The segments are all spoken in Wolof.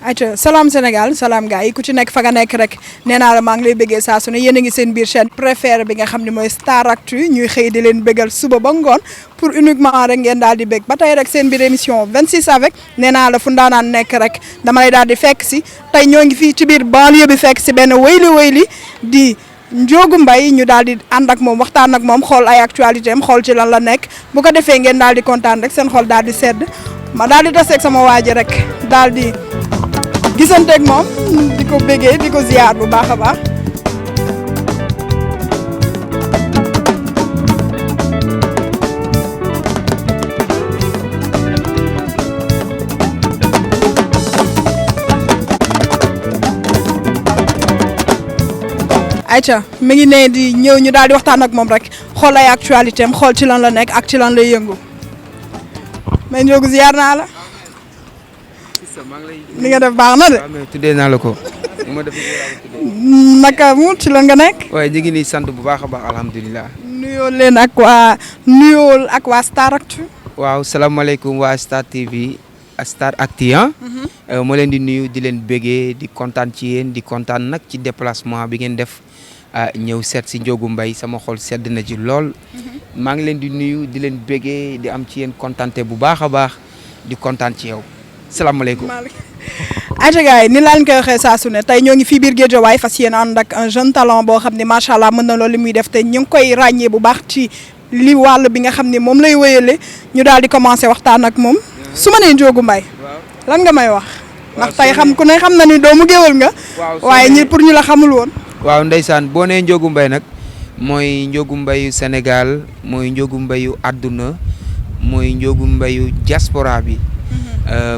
ayca salaam Sénégal salaam gars yi ku ci nekk fa nga nekk rek nee naa la maa ngi lay bëggee saa su ne yéen a ngi seen biir chaîne préférée bi nga xam ne mooy Staractu ñuy xëy di leen bëggal suba ba ngoon pour uniquement rek ngeen daal di bëgg ba tey rek seen biir émission 26 avec nee naa la fu ndaanaan nekk rek dama lay daal di fekk si tey ñoo ngi fii ci biir banlieue bi fekk si benn wayli di Ndiogou Mbaye ñu daal di ànd ak moom waxtaan ak moom xool ay actualité am xool ci lan la nekk bu ko defee ngeen daal di kontaan rek seen xool daal di sedd ma daal di taseeg sama waa ji rek daal di gisanteeg moom di ko bégee di ko ziar bu baax a baax ayca mi ngi ne di ñëw ñu daal di waxtaan ak moom rek xool ay actualité am xool ci lan la nekk ak ci lan lay yëngu mais Ndiogou ziar naa la. li nga def baax na de. waaw mais tuddee naa la ko. naka mu ci lan nga nekk. waaye ñu ngi nii sant bu baax a baax alhamdulilah. nuyool ak waa Staractu. waaw salaamaaleykum waa Star TV Staractu moo leen di nuyu di leen bégee di kontaan ci yéen di kontaan nag ci déplacement bi ngeen def ñëw seet si Ndiogou Mbaye sama xol sedd na ci lool. maa ngi leen di nuyu di leen bégee di am ci yéen kontaante bu baax a baax di kontaan ci yow. salaamaaleykum. ayca gars yi ni laa leen koy waxee saa su ne tey ñoo ngi fii biir Guédiawaye fas yéene ànd ak un jeune talent boo xam ne macha allah mën na loolu li muy def te ñu ngi koy ràññee bu baax ci li wàll bi nga xam ne moom lay wéyale ñu daal di commencé waxtaan ak moom su ma nee Ndiogou Mbaye lan nga may wax. ndax tey xam ku ne xam na ni doomu géwël nga. waaye ñi pour ñu la xamul woon. waaw ndeysaan boo nee Ndiogou Mbaye nag mooy Ndiogou Mbaye Sénégal mooy Ndiogou Mbaye àdduna mooy Ndiogou Mbaye diaspora bi.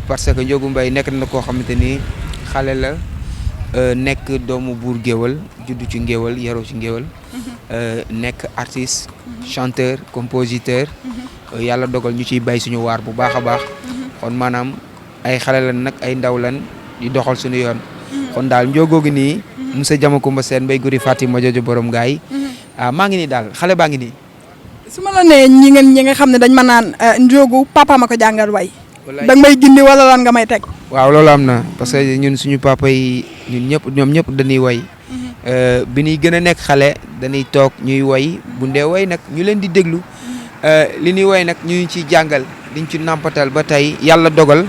parce que Ndiogou Mbaye nekk na koo xamante ni xale la nekk doomu buur géwël juddu ci ngéwël yaroo ci ngéwël nekk artiste chanteur compositeur yàlla dogal ñu ciy bay suñu waar bu baax a baax kon maanaam ay xale lan nag ay ndaw lan di doxal suñu yoon kon daal Ndiogou gi nii monsieur Diamacoumba Sène Mbaye Guri Fatima Jojo borom gaay maa ngi nii daal xale baa ngi nii. su ma la nee ñi nga xam ne dañ ma naan Ndiogou papa ma ko jàngal way danga may gindi wala lan nga may teg. waaw loolu am na parce que ñun suñu papa yi ñoom ñëpp dañuy woy bi ñuy gën a nekk xale dañuy toog ñuy woy bu ndee woy nag ñu leen di déglu li ñuy woy nag ñu ciy jàngal diñ ci nampatal ba tey yàlla dogal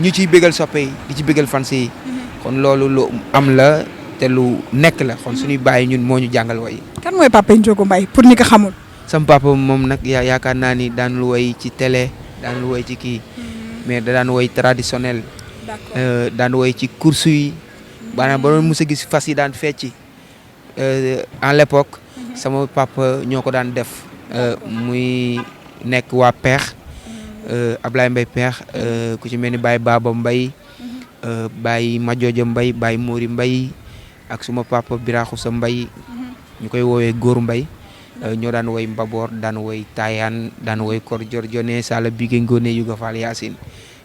ñu ciy bégal soppe yi di ci bégal fans yi kon loolu lu am la te lu nekk la kon suñuy bàyyi ñun moo ñu jàngal woy. kan mooy papa Ndiogou Mbaye pour ñi ko xamul. sam papa moom nag yaakaar naa ni daan lu woy ci télé. daan woy ci kii mais da daan woy traditionnel daan woy ci course yi maanaam ba doon mos a gis fas yi daan fecci en l'époque sama papa ñoo ko daan def muy nekk waa Peex Ablaye Mbaye Peex ku ci mel ni Baye Baba Mbaye Baye Madiodia Mbaye Baye Mori Mbaye ak suma papa Biraxu sa Mbaye ñu koy woowee Góor Mbaye ñoo daan woy Mbaboor daan woy Taayaan daan woy Kor Jor Jone Sala Bigé Ngone Yuga Fall Yaasin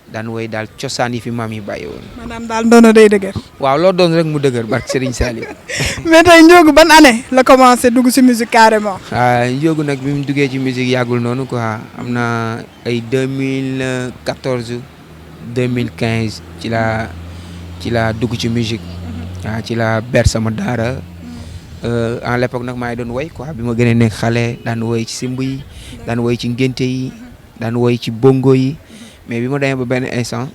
daan woy daal cosaan yi fi maam yi bàyyi woon. maanaam daal ndono day dëgër. waaw loo doon rek mu dëgër barke Serigne Saliou. mais tey Ndiogou ban année la commencé dugg ci musique carrément. Ndiogou nag bi mu duggee ci musique yàggul noonu quoi am na ay 2014 2015 ci la dugg ci musique waaw ci la ber sama daara. en l'époque nag maa ngi doon woy quoi bi ma gën a nekk xale daan woy ci simb yi daan woy ci ngénte yi daan woy ci bongo yi mais bi ma demee ba benn instant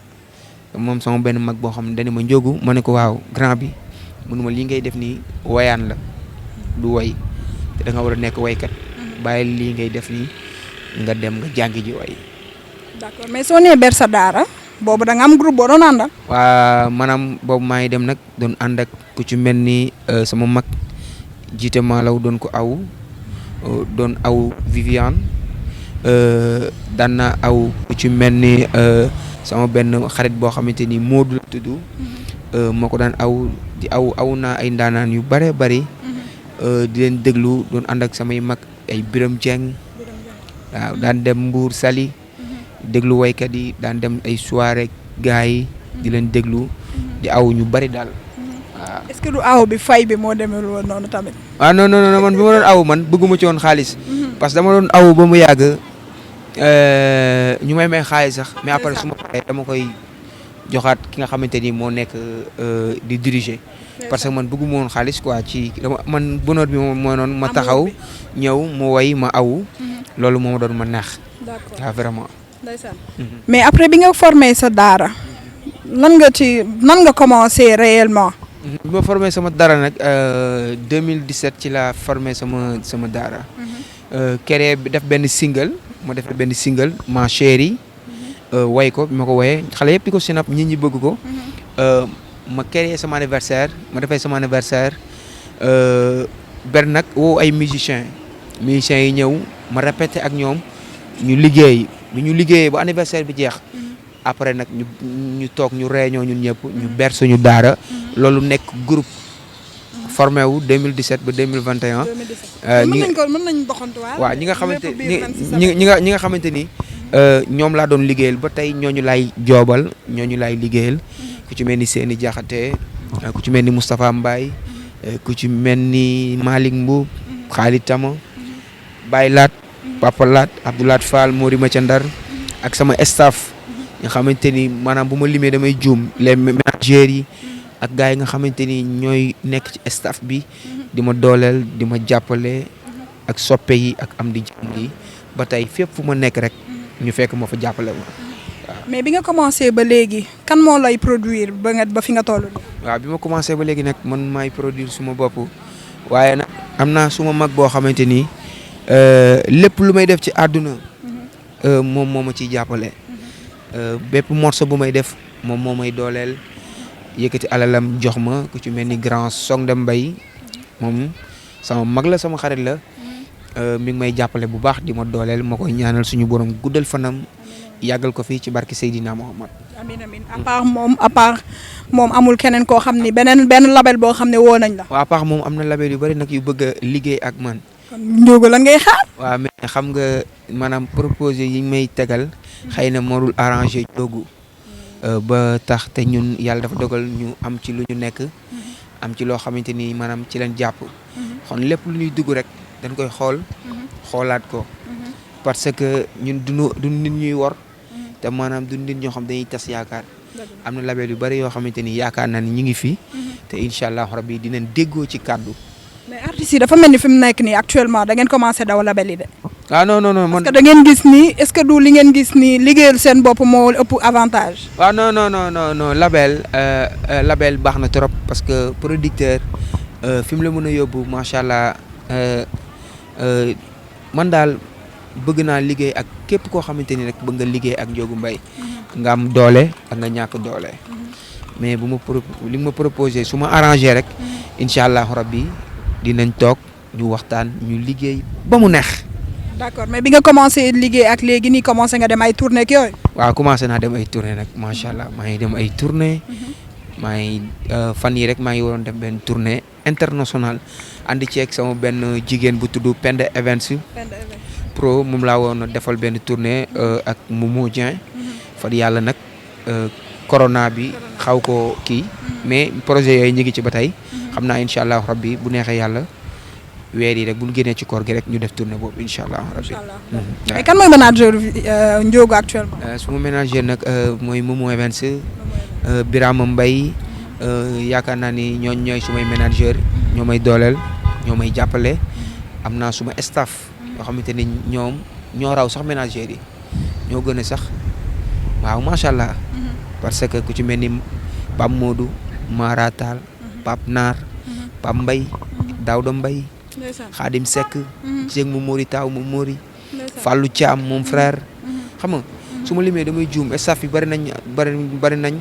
moom sama benn mag boo xam ne dañu ma Ndiogou ma ne ko waaw grand bi mënuma li ngay def nii woyaan la du woy te da nga war a nekk woykat bàyyi lii ngay def nii nga dem nga jàngi ji woy. d'accord mais soo nee ber sa daara boobu da nga am groupe boo doon àndal. waa maanaam boobu maa ngi dem nag doon ànd ak ku ci mel ni sama mag. jiite maalaw doon ko aw doon aw Viviane daan na aw ci mel ni sama benn xarit boo xamante ni Modou la tudd moo ko daan aw di aw naa ay ndaanaan yu bare bari di leen déglu doon ànd ak samay mag ay Biram Dieng waaw daan dem Mbour Saly déglu waykat yi daan dem ay soirée gars yi di leen déglu di aw ñu bari daal. est-ce que du aw bi fay bi moo demee woon noonu tamit. non man bi ma doon aw man bëgguma ci woon xaalis. parce que dama doon aw ba mu yàgg ñu may xaalis sax mais après su ma paree dama koy joxaat ki nga xamante ni moo nekk di diriger. parce que man bëgguma woon xaalis quoi ci man bonheur bi moom mooy noonu ma taxaw ñëw mu woy ma awu. loolu moo doon ma neex. d'accord waaw vraiment. ndeysaan. mais après bi nga formé sa daara nan nga commencé réellement. bi ma formé sama daara nag 2017 ci la formé sama daara. créé def benn single ma defee benn single ma chérie way ko bi ma ko woyee xale yëpp di ko sinap ñi bëgg ko. ma créé sama anniversaire ma defee sama anniversaire ber nag woo ay musiciens yi ñëw ma répété ak ñoom ñu liggéey bi ñu liggéeyee ba anniversaire bi jeex. après nag ñu toog ñu réunion ñun ñëpp ñu ber suñu daara. loolu nekk groupe formé wu 2017 ba 2021. mën nañu doxantuwaat. waaw ñi nga xamante ni ñoom laa doon liggéeyal ba tey ñooñu laay joobal ñooñu laay liggéeyal. ku ci mel ni Séni Diakhaté ku ci mel ni Moustapha Mbaye ku ci mel ni Malick Mboub Khalid Tama Baye Lat Papa Lat Abdoulaat Fall Mori Macandar ak sama staff nga xamante ni maanaam bu ma limee damay juum les ménagères yi ak gars yi nga xamante ni ñooy nekk ci staff bi di ma dooleel di ma jàppale ak soppe yi ak am di jàmm yi ba tey fépp fu ma nekk rek ñu fekk ma fa jàppale ma. mais bi nga commencé ba léegi kan moo lay produire ba fi nga toll nii. waaw bi ma commencé ba léegi nag man maay produire suma bopp waaye nag am naa suma mag boo xamante ni lépp lu may def ci àdduna moom moo ma ciy jàppale. bépp morceau bu may def moom moo may dooleel yëkkati alalam jox ma ku ci mel ni grand Song de Mbaye moom sama mag la sama xarit la mi ngi may jàppale bu baax di ma dooleel ma koy ñaanal suñu borom guddal fanam. yàggal ko fii ci barki Seydina Mohamed. amiin à part moom amul keneen koo xam ni benn label boo xam ne woo nañ la. waaw à part moom am na label yu bari nag yu bëgg a liggéey ak man. kon Ndiogou lan ngay xaar. waaw mais xam nga maanaam proposé yi may tegal xëy na moo dul arrangé Ndiogou ba tax te ñun yàlla dafa dogal ñu am ci lu ñu nekk. am ci loo xamante ni maanaam ci leen jàpp. kon lépp lu ñuy dugg rek dañ koy xoolaat ko. parce que ñun du nit ñuy wor. te maanaam du nit ñoo xam dañuy tas yaakaar. am na label yu bari yoo xamante ni yaakaar naa ni ñu ngi fi. te incha allah rabbi dinañ déggoo ci kàddu. mais artistes yi dafa mel ni fi mu nekk nii actuellement da ngeen commencé daw label yi de. ah non parce que da ngeen gis ni est-ce que du li ngeen gis ni liggéeyal seen bopp moo ëpp avantage. waaw non label baax na trop parce que producteur fi mu la mën a yóbbu macha allah man daal. bëgg naa liggéey ak képp koo xamante ni rek bëgg nga liggéey ak Ndiogou Mbaye nga am doole ak nga ñàkk doole mais li ma proposé su ma arrangé rek incha allahu rabbi dinañ toog ñu waxtaan ñu liggéey ba mu neex. d'accord mais bi nga commencé liggéey ak léegi nii commencé nga dem ay tournée ak yooyu. waaw commencé naa dem ay tournée nag macha allah maa ngi dem ay tournée maa ngi fan yi rek maa ngi waroon def benn tournée internationale andi ceeg sama benn jigéen bu tudd Penda Events. Pro moom laa woon defal benn tournée ak Momo Dieng fa yàlla nag corona bi xaw ko kii mais projet yooyu ñu ngi ci ba tey xam naa incha allah rabbi bu neexee yàlla weer yi rek bu ñu génnee ci koor gi rek ñu def tournée boobu incha allah rabbi. mais kan mooy manager Ndiogou actuellement. suma manager nag mooy Momo Events Birama Mbaye yaakaar naa ni ñooy sumay manager ñoo may dooleel ñoo may jàppale am naa suma staff. yoo xamante ni ñoo raw sax ménagères yi ñoo gën a sax waaw macha allah. parce que ku ci mel ni Pape Modou Mara Tall Pape Naar Pape Mbaye Daouda Mbaye Khadim Seck Dieng mu Mori Taw mu Mori Fallou Thiam moom frère xam nga su ma limee damay juum staff yi bari nañ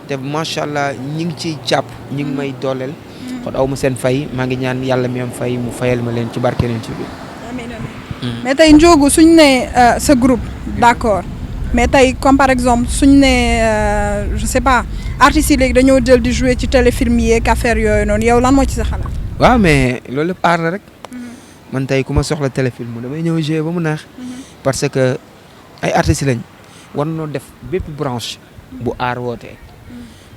te macha allah ñi ngi ciy jàpp ñi ngi may dooleel kon aw ma seen fay maa ngi ñaan yàlla mi am fay mu fayal ma leen ci barke leen ci bi. mais tey Ndiogou suñ ne sa groupe d'accord mais tey comme par exemple suñ ne je sais pas artistes yi léegi dañoo jël di jouer ci téléfilm yeeg affaire yooyu noonu yow lan moo ci sa xalaat. waaw mais loolu lépp aar la rek man tey ku ma soxla téléfilm damay ñëw jouer ba mu neex parce que ay artistes lañ war nañoo def bépp branche bu aar wootee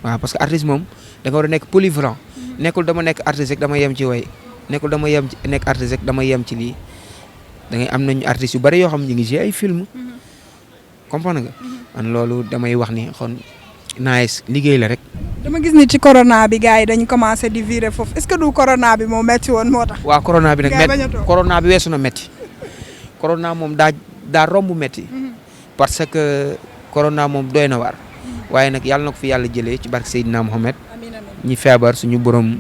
waaw parce que artiste moom da nga war a nekk polyvalent nekkul dama nekk artiste rek dama yem ci way nekkul dama yem nekk artiste rek dama yem ci lii da ngay am nañu artistes yu bari yoo xam ne ñu ngi jouer ay film comprendre nga man loolu damay wax ni kon nice liggéey la rek. dama gis ni ci corona bi gars yi dañ commencé di virer foofu est-ce que du corona bi moo metti woon moo tax. waaw corona bi nag Gars yi bañ a toog. corona bi weesu na metti corona moom daa romb metti parce que corona moom doy na waar waaye nag yàlla na ko fi yàlla jëlee ci barke Seydina Mohamed amiin amiin. ñi feebar suñu borom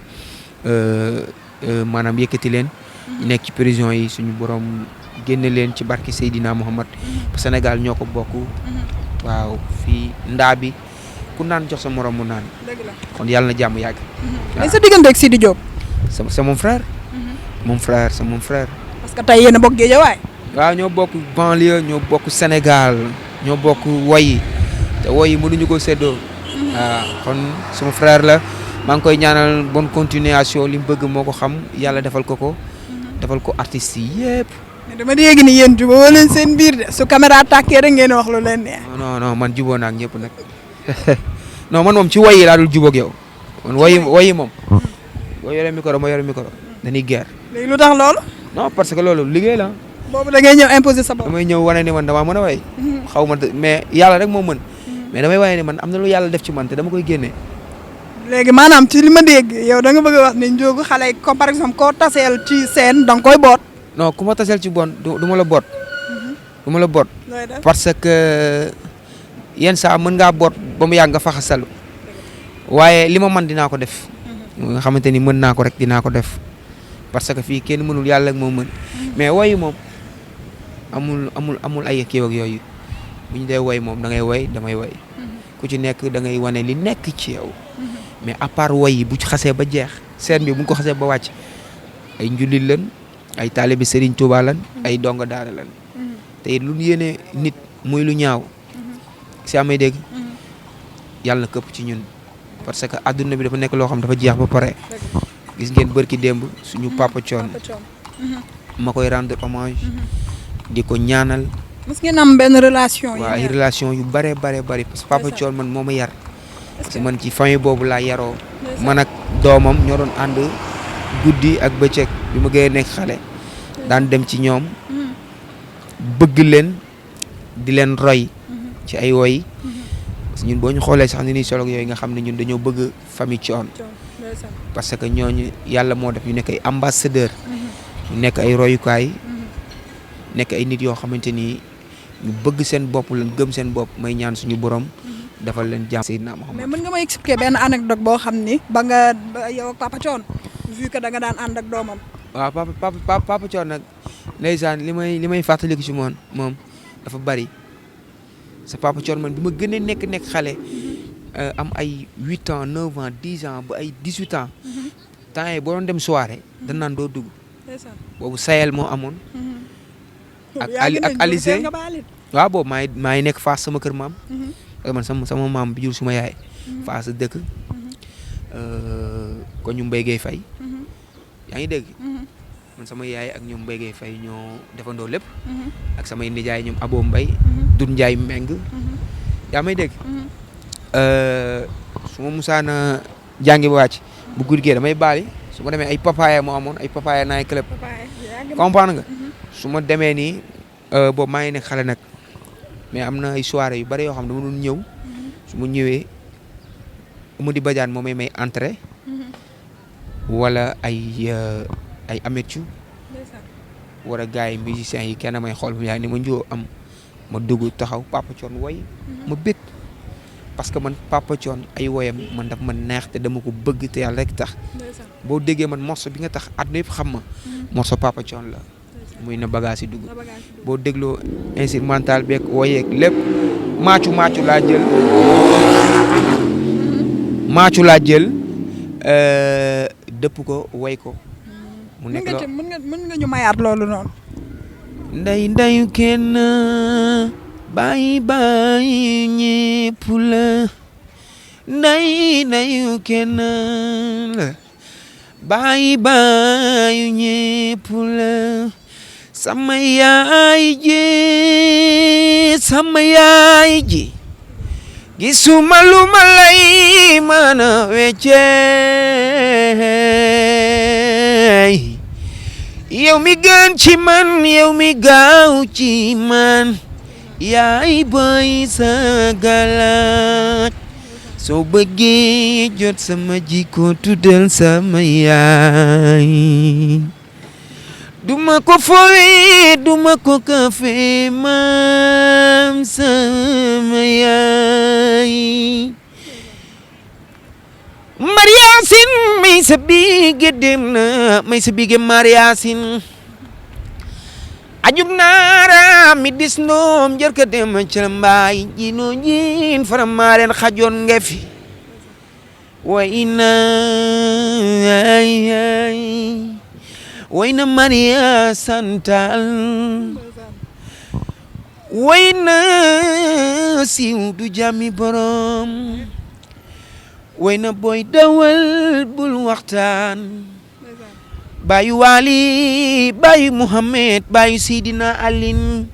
maanaam yëkkati leen ñi nekk ci prison yi suñu borom génne leen ci barke Seydina Mohamed Sénégal ñoo ko bokk waaw fii ndaa bi ku naan jox sa morom mu naan dëgg la. kon yàlla na jàmm yàgg. mais sa diggante ak Sidi Diop. c'est mon frère. c'est mon frère. parce que tey yéen a bokk Guédiawaye. waaw ñoo bokk banlieue ñoo bokk Sénégal ñoo bokk woyi te woyi mënuñu ko séddoo. waaw kon sama frère la maa ngi koy ñaanal bonne continuation li mu bëgg moo ko xam yàlla defal ko ko. defal ko artistes yi yëpp. mais dama dégg ni yéen jubóo leen seen biir de su caméra tàkkee rek ngeen wax lu leen neex. non man jubóo naa ak ñëpp nag non man moom ci woyi laa dul jubóog yow man woyi moom. boo yoree micro ma yore micro dañuy guerre. léegi lu tax loolu. non parce que loolu liggéey la. boobu da ngay ñëw imposer sa bopp. damay ñëw wane ni man damaa mën a way xaw ma mais yàlla rek moo mën mais damay wane ni man am na lu yàlla def ci man te dama koy génnee. léegi maanaam ci li ma dégg yow da nga bëgg a wax ne Ndiogou xale yi comme par exemple koo taseel ci scène da nga koy boot. non ku ma taseel ci bon du ma la boot. du ma la boot. looy def parce que yenn saa mën ngaa boot ba mu yàgg nga faxasalu waaye li ma man dinaa ko def. nga xamante ni mën naa ko rek dinaa ko def parce que fii kenn mënul yàlla ak moo mën mais woyi moom amul ay kii ak yooyu bu ñu dee woy moom da ngay woy damay woy ku ci nekk da ngay wane li nekk ci yow mais à part woy yi bu ci xasee ba jeex scène bi bu ñu ko xasee ba wàcc ay njullit lan ay taalibe Serigne Touba lan ay donga daara lan te it lu ñu yéene nit muy lu ñaaw si amay dégg yàlla na këpp ci ñun parce que adduna bi dafa nekk loo xam dafa jeex ba pare gis ngeen bërki démb suñu papa Thione ma koy rendre hommage di ko ñaanal. mës ngeen am benn relation. waaw ay relation yu bari parce que papa Thione man moo ma yar. parce que man ci famille boobu laa yaroo. man ak doomam ñoo doon ànd guddi ak bëccëg bi ma gënee nekk xale. daan dem ci ñoom. bëgg leen di leen roy. ci ay woy parce que ñun boo ñu xoolee sax ni ñuy solo yooyu nga xam ne ñun dañoo bëgg famille Thione. parce que ñooñu yàlla moo def ñu nekk ay ambassadeur ñu nekk ay royukaay. nekk ay nit yoo xamante ni ñu bëgg seen bopp lañ gëm seen bopp may ñaan suñu borom defal leen jàmm. Seydina Mohamed mais mën nga ma expliquer benn anecdote boo xam ni ba nga yow ak papa Thione vu que da nga daan ànd ak doomam. waaw papa Thione nag ndeysaan li may fàttaliku ci moom dafa bari sa papa Thione man bi ma gënee nekk xale am ay 8 ans 9 ans 10 ans ba ay 18 ans temps yi boo doon dem soirée dañ naan doo dugg boobu Sahel moo amoon. ak Alizé waaw boobu maa ngi nekk Fass sama kër maam. man sama maam bi jur suma yaay. Fass dëkk. ko ñu Mbaye Gueye Faye. yaa ngi dégg. man sama yaay ak ñoom Mbaye Gueye Faye ñoo defandoo lépp. ak samay nijaay ñoom Abo Mbaye. Doudou Ndiaye Meng. yaa may dégg. su ma musaana jàngi ba wàcc bu guddi gee damay baali su ma demee ay papaya moo amoon ay papaya naay club. comprendre nga. su ma demee nii boobu maa ngi nekk xale nag mais am na ay soirée yu bari yoo xam ne dama doon ñëw su ma ñëwee Amady Badiane moo may entrée wala ay amethu wala gars yi musiciens yi kenn may xool bu yaa ni ma njoo am ma dugg taxaw Papa Thione woy ma bég parce que man Papa Thione ay woyam man daf ma neex te dama ko bëgg te yàlla rek tax boo déggee man morceau bi nga tax àdduna yëpp xam ma morceau Papa Thione la muy na bagage yi dugg boo dégloo instrumental beeg woyeeg lépp maacu laa jël dëpp ko woy ko mu nekk loo mën nga ñu mayaat loolu noonu ndeyu kenn bàyyi ñépp la ndeyu kenn la bàyyi ñépp la sama yaay ji gisuma lu ma lay mën a weccee yow mi gën ci man yow mi gaaw ci man yaay boy sa galaat soo bëggee jot sama jikko tuddal sama yaay duma ko fowe duma ko kafe maam sama yaay Mariasin may sa bige dem na may sa bige Mariasin ajug naara mi dis noom jër ka dem ca mbaay jino jin fara maaren xajoon nga fi wayna wayna Maria santal wayna siiw du jàmmi borom wayna boy dawal bul waxtaan bayu Wali bayu Muhammad bayu Sidina Alin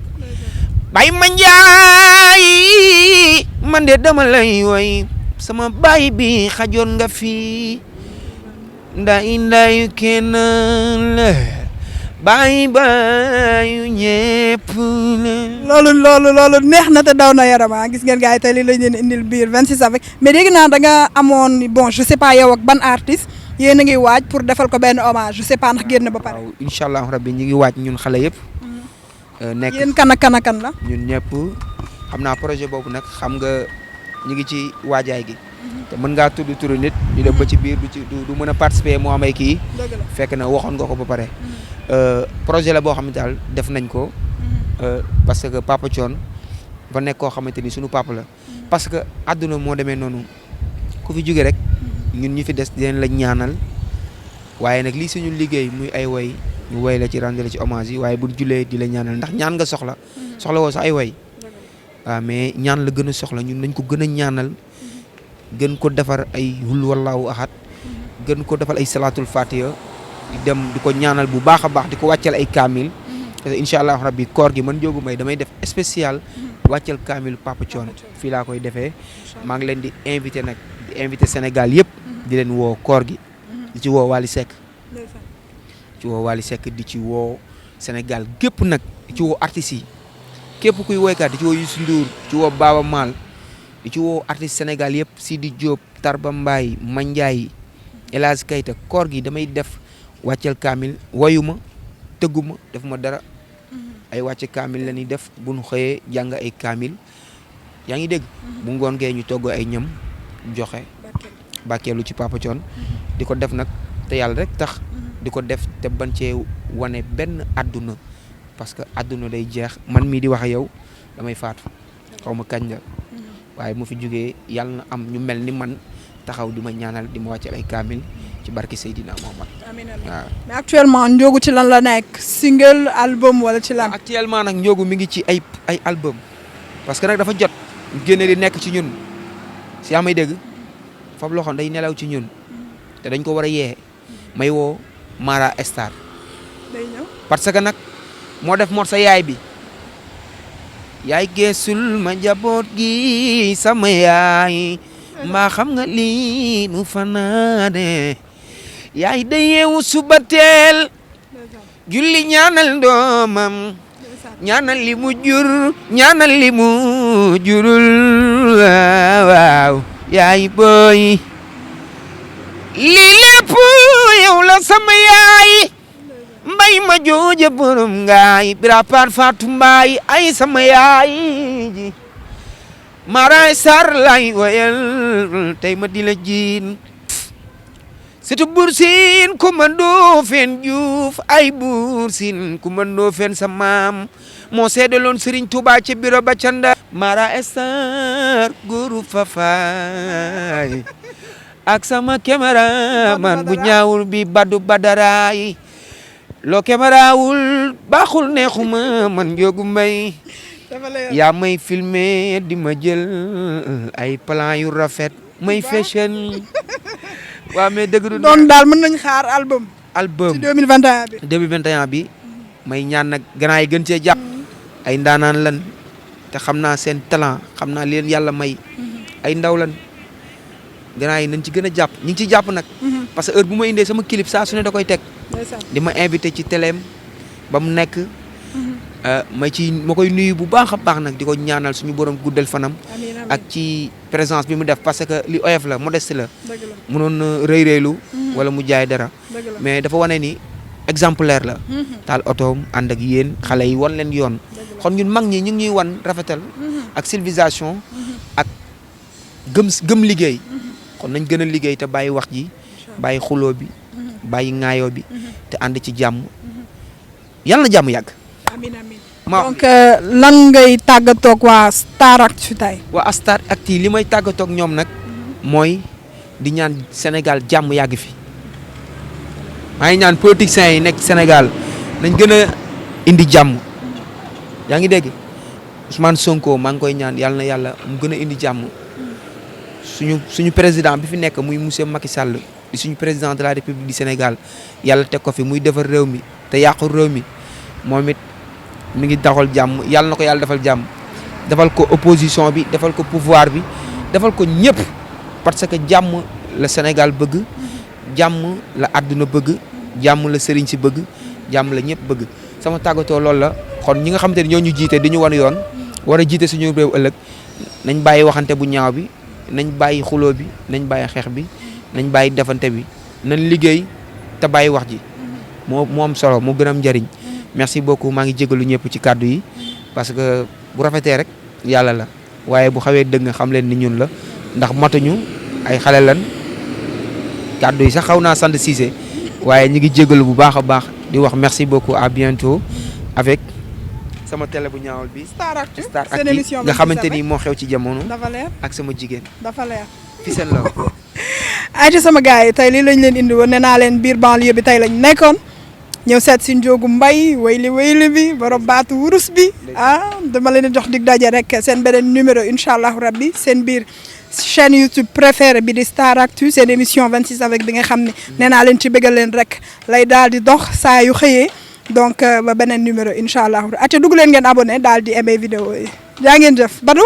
bayu Manjaay man de dama lay woy sama baay bi xajoon nga fi ndayu kenn la bayu ñépp la loolu neex na te daw na yarama gis ngeen gars yi tey li lañ leen indil biir 26 avec mais dégg naa da nga amoon bon je sais pas yow ak ban artiste yéen a ngi waaj pour defal ko benn hommage je sais pas ndax génn ba pare. waaw incha allah rabbi ñu ngi waaj ñun xale yëpp. nekk yéen kan la. ñun ñëpp xam naa projet boobu nag xam nga ñu ngi ci waajaay gi. te mën ngaa tudd turu nit. ñu dem ba ci biir du mën a participer moo am ay kii. fekk na waxoon nga ko ba pare. projet la boo xam ne daal def nañ ko. parce que Papa Thione ba nekk koo xamante ni sunu papa la. parce que àdduna moo demee noonu ku fi jóge rek. ñun ñu fi des di leen la ñaanal waaye nag lii suñu liggéey muy ay woy ñu woy la ci rendre la ci hommage yi waaye buñ julee di la ñaanal ndax ñaan nga soxla woo sax ay woy waaw mais ñaan la gën a soxla ñun nañ ko gën a ñaanal gën ko defar ay hul wallahu ahad gën ko defal ay salaatul fatiha di dem di ko ñaanal bu baax a baax di ko wàccal ay kaamil parce que incha allah rabbi koor gi man Ndiogou Mbaye damay def spécial wàccal kaamil Papa Thione fii laa koy defee maa ngi leen di invité nag di invité Sénégal yëpp di leen woo koor gi di ci woo Wally Seck di ci woo Sénégal gépp nag di ci woo artistes yi képp kuy woykat di ci woo Youssou Ndour di ci woo Baaba Maal di ci woo artiste Sénégal yëpp Sidi Diop Tarba Mbaye Mandiaye El Hadj Keita koor gi damay def wàccel kaamil woyuma tëgguma def ma dara ay wàcce kaamil la ñuy def bu ñu xëyee jàng ay kaamil yaa ngi dégg bu ngoon gee ñu togg ay ñam joxe bàkkeelu ci Papa Thione di ko def nag te yàlla rek tax di ko def te ban cee wane benn àdduna parce que àdduna day jeex man mii di wax yow damay faatu xaw ma kañ la waaye mu fi jógee yàlla na am ñu mel ni man taxaw di ma ñaanal di ma wàccal ay kaamil ci barki Seydina Mohamed. amiin waaw. mais actuellement Ndiogou ci lan la nekk single album wala ci lan. actuellement nag Ndiogou mi ngi ci ay album parce que nag dafa jot génne di nekk ci ñun si amay dégg foofu loo xam day nelaw ci ñun te dañ ko war a yee may woo Mara Star day ñëw parce que nag moo def mor sa yaay bi yaay geesul ma njaboot gi sama yaay mbaa xam nga lii nu fanaane yaay day yeewu suba teel julli ñaanal doomam ñaanal li mu jur ñaanal li mu jurul waaw yaay booy lii lépp yow la sama yaay mbay ma jooja borom ngaay bira paar faatu mbaay ay sama yaay ji Mara Star lay woyal tey ma di la jiin surtout Buur Siin kumandoo fen Juuf ay Buur Siin kumandoo fen sa maam moo seedaloon Serigne Touba ci biro ba canda Mara Star guru fafaay ak sama cameraman bu ñaawul bi Badou Badaraay loo camérawul baaxul neexuma man Ndiogou Mbaye yaa may filmer di ma jël ay plan yu rafet may fashion waaw mais dëgg du doon daal mën nañ xaar album ci 2021 bi may ñaan nag gannaaw yi gën cee jàpp ay ndaanaan lan te xam naa seen talent xam naa leen yàlla may ay ndaw lan gannaaw yi nañ ci gën a jàpp ñu ngi ciy jàpp nag parce que heure bu ma indee sama clip saa su ne da koy teg di ma invité ci téléem ba mu nekk ma koy nuyu bu baax a baax nag di ko ñaanal suñu borom guddal fanam ak ci présence bi mu def parce que li oyof la modeste la mënoon na rëy rëylu wala mu jaay dara mais dafa wane ni exemplaire la taal otoom ànd ak yéen xale yi wan leen yoon kon ñun mag ñi ñu ngi ñuy wan rafetal ak civilisation ak gëm liggéey kon nañ gën a liggéey te bàyyi wax ji bàyyi xuloo bi bàyyi ŋaayoo bi te ànd ci jàmm yàlla na jàmm yàgg. amiin amiin donc lan ngay tàggatoog waa Staractu tey. waa Staractu li may tàggatoog ñoom nag mooy di ñaan Sénégal jàmm yàgg fi maa ngi ñaan politiciens yi nekk Sénégal nañ gën a indi jàmm yaa ngi dégg Ousmane Sonko maa ngi koy ñaan yàlla na yàlla mu gën a indi jàmm suñu président bi fi nekk muy monsieur Macky Sall di suñu président de la République du Sénégal yàlla teg ko fi muy defar réew mi te yàqul réew mi moom it mi ngi doxal jàmm yàlla na ko yàlla defal jàmm defal ko opposition bi defal ko pouvoir bi defal ko ñëpp parce que jàmm la Sénégal bëgg jàmm la àdduna bëgg jàmm la sëriñ si bëgg jàmm la ñëpp bëgg sama tàggatoo loolu la kon ñi nga xamante ne ñoo ñu jiite di ñu wan yoon war a jiite suñu réew ëllëg nañ bàyyi waxante bu ñaaw bi nañ bàyyi xuloo bi nañ bàyyi xeex bi nañ bàyyi defante bi nañ liggéey te bàyyi wax ji moo am solo moo gën a am njëriñ merci beaucoup maa ngi jégalu ñëpp ci kàddu yi parce que bu rafetee rek yàlla la waaye bu xawee dëgg nga xam leen ni ñun la ndax matuñu ay xale lan kàddu yi sax xaw naa sant Cissé waaye ñu ngi jégalu bu baax a baax di wax merci beaucoup à bientôt avec sama télé bu ñaawal bi Staractu nga xamante ni moo xew ci jamono dafa leer ak sama jigéen dafa leer fi seen la ay ci sama gars yi tey lii lañ leen indi woon nee naa leen biir banlieue bi tey lañ nekkoon ñëw seet si Ndiogou Mbaye wayli bi borom baatu wurus bi dama leen jox dig daje rek seen beneen numéro incha allah rabbi seen biir chaîne YouTube préférée bi di Staractu seen émission 26 avec bi nga xam ne nee naa leen ci bëggal leen rek lay daal di dox saa yu xëyee donc ba beneen numéro incha allah ate dugg leen ngeen abonné daal di aimé vidéo yi jaa ngeen jëf Badou